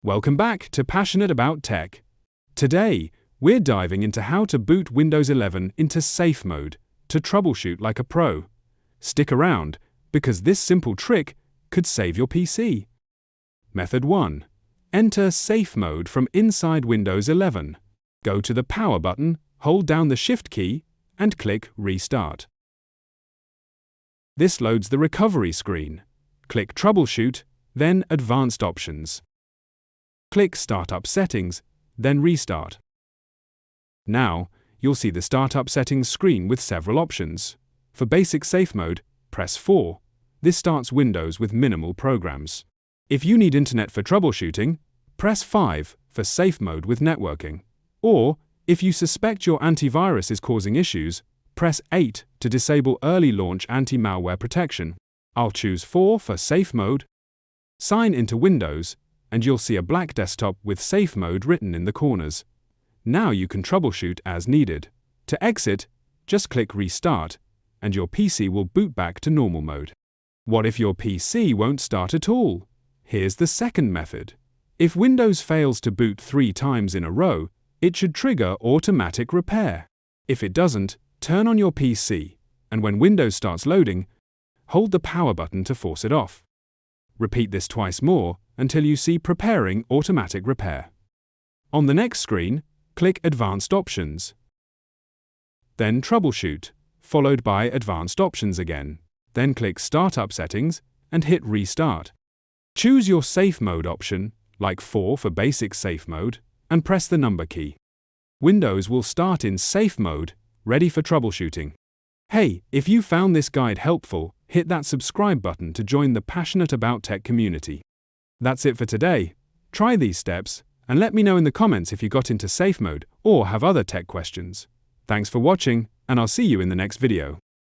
Welcome back to Passionate About Tech. Today, we're diving into how to boot Windows 11 into safe mode to troubleshoot like a pro. Stick around, because this simple trick could save your PC. Method 1. Enter safe mode from inside Windows 11. Go to the power button, hold down the Shift key, and click Restart. This loads the recovery screen. Click Troubleshoot, then Advanced Options. Click Startup Settings, then Restart. Now, you'll see the Startup Settings screen with several options. For Basic Safe Mode, press 4. This starts Windows with minimal programs. If you need internet for troubleshooting, press 5 for Safe Mode with networking. Or, if you suspect your antivirus is causing issues, press 8 to disable early launch anti-malware protection. I'll choose 4 for Safe Mode. Sign into Windows, and you'll see a black desktop with Safe Mode written in the corners. Now you can troubleshoot as needed. To exit, just click Restart, and your PC will boot back to normal mode. What if your PC won't start at all? Here's the second method. If Windows fails to boot 3 times in a row, it should trigger automatic repair. If it doesn't, turn on your PC, and when Windows starts loading, hold the power button to force it off. Repeat this twice more until you see Preparing Automatic Repair. On the next screen, click Advanced Options. Then Troubleshoot, followed by Advanced Options again. Then click Startup Settings and hit Restart. Choose your Safe Mode option, like 4 for Basic Safe Mode, and press the number key. Windows will start in Safe Mode, ready for troubleshooting. Hey, if you found this guide helpful, hit that subscribe button to join the Passionate About Tech community. That's it for today. Try these steps, and let me know in the comments if you got into safe mode or have other tech questions. Thanks for watching, and I'll see you in the next video.